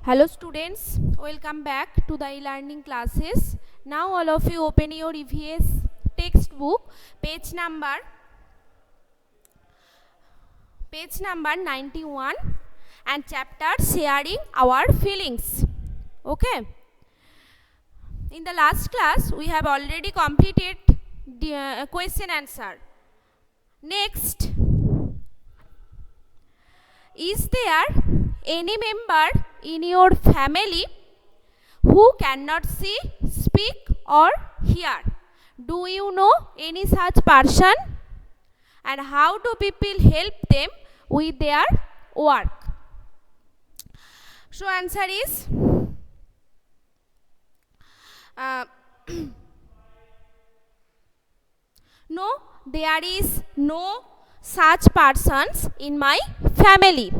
Hello students, welcome back to the e-learning classes. Now all of you open your EVS textbook, page number 91 and chapter sharing our feelings. Okay. In the last class we have already completed the question answer. Next, is there any member in your family who cannot see, speak or hear? Do you know any such person? And how do people help them with their work? So answer is no, there is no such persons in my family.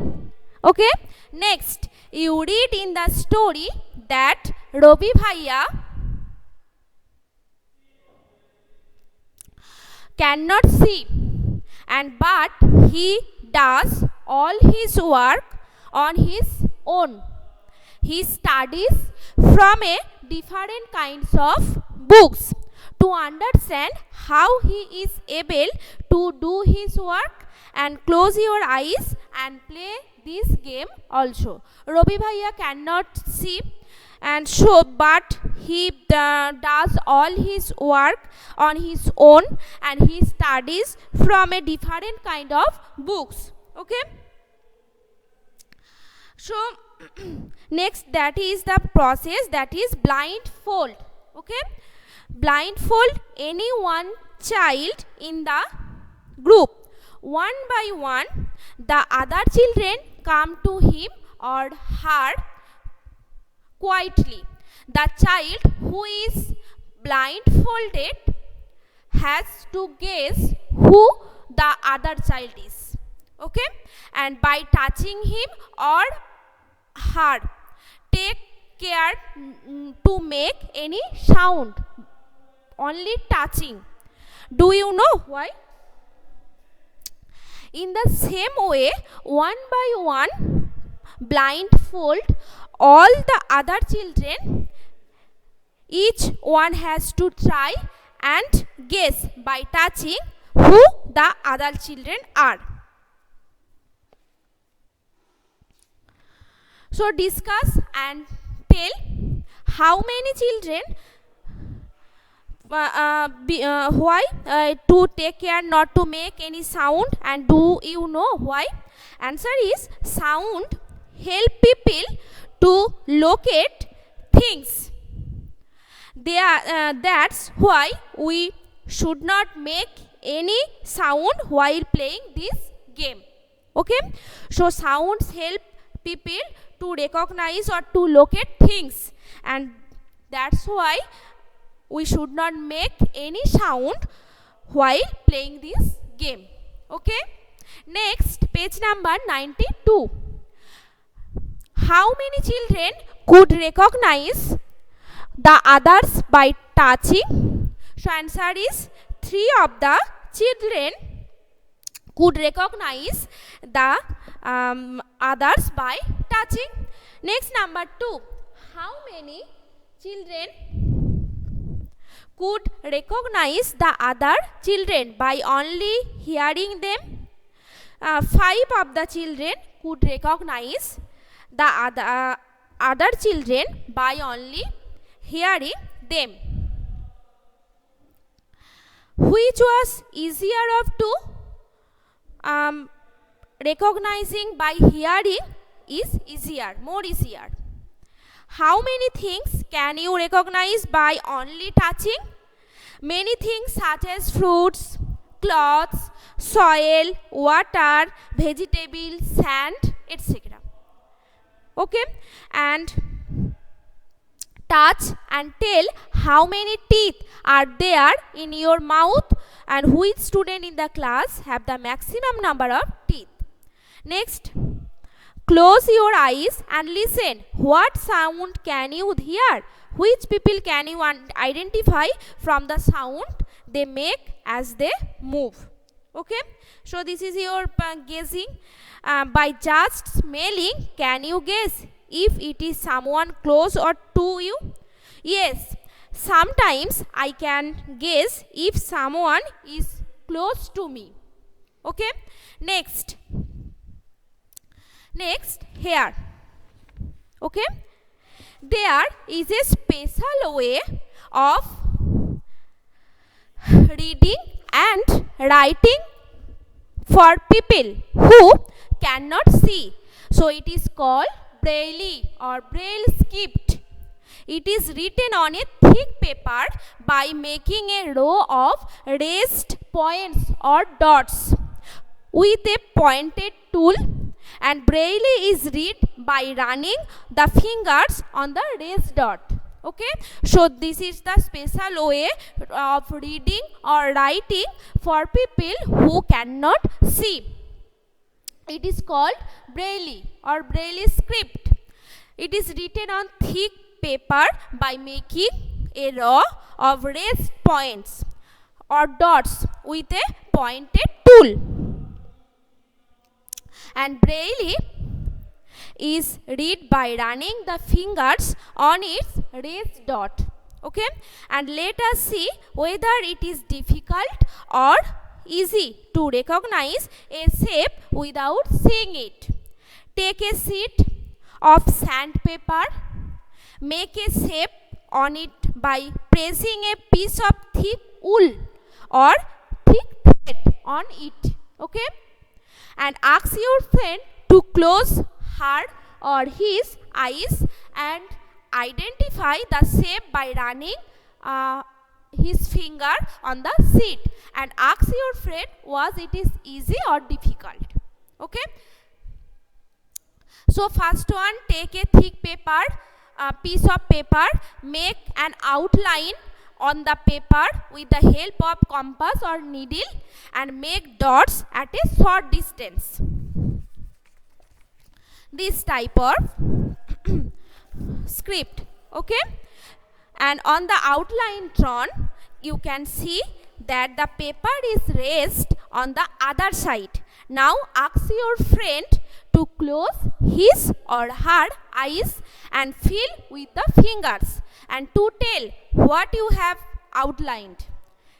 Okay. Next, you read in the story that Ravi Bhaiya cannot see, and but he does all his work on his own. He studies from a different kinds of books to understand how he is able to do his work. And close your eyes and play this game also. Ravi Bhaiya cannot see, and so but he does all his work on his own, and he studies from a different kind of books. Okay. So next, that is the process, that is blindfold. Okay. Blindfold any one child in the group. One by one, the other children come to him or her quietly. The child who is blindfolded has to guess who the other child is. Okay? And by touching him or her, take care to make any sound. Only touching. Do you know why? In the same way, one by one, blindfold all the other children. Each one has to try and guess by touching who the other children are. So discuss and tell how many children, why to take care not to make any sound, and do you know why? Answer is sound help people to locate things. That's why we should not make any sound while playing this game. Okay, so sounds help people to recognize or to locate things, and that's why we should not make any sound while playing this game. Okay. Next, page number 92. How many children could recognize the others by touching? So answer is 3 of the children could recognize the others by touching. Next, number 2. How many children could recognize the other children by only hearing them? 5 of the children could recognize the other children by only hearing them. Which was easier of two? Recognizing by hearing is easier, more easier. How many things can you recognize by only touching? Many things such as fruits, clothes, soil, water, vegetables, sand, etc. Okay, and touch and tell how many teeth are there in your mouth and which student in the class have the maximum number of teeth. Next, close your eyes and listen. What sound can you hear? Which people can you identify from the sound they make as they move? Okay, so this is your guessing. By just smelling, can you guess if it is someone close or to you? Yes, sometimes I can guess if someone is close to me. Okay, next here. Okay, there is a special way of reading and writing for people who cannot see. So it is called Braille or Braille script. It is written on a thick paper by making a row of raised points or dots with a pointed tool, and Braille is read by running the fingers on the raised dot. Okay, so this is the special way of reading or writing for people who cannot see. It is called Braille or Braille script. It is written on thick paper by making a row of raised points or dots with a pointed tool. And Braille is read by running the fingers on its raised dot. Okay, and let us see whether it is difficult or easy to recognize a shape without seeing it. Take a sheet of sandpaper, make a shape on it by pressing a piece of thick wool or thick thread on it. Okay, and ask your friend to close her or his eyes and identify the shape by running his finger on the sheet, and ask your friend was it is easy or difficult. Okay, so first one, take a thick paper, piece of paper, make an outline on the paper with the help of compass or needle and make dots at a short distance. This type of script. Okay, and on the outline drawn you can see that the paper is raised on the other side. Now ask your friend to close his or her eyes and feel with the fingers and to tell what you have outlined.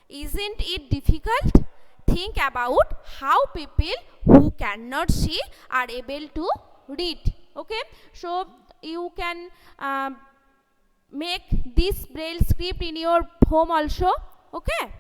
Isn't it difficult? Think about how people who cannot see are able to read. Okay, so you can make this Braille script in your home also. Okay.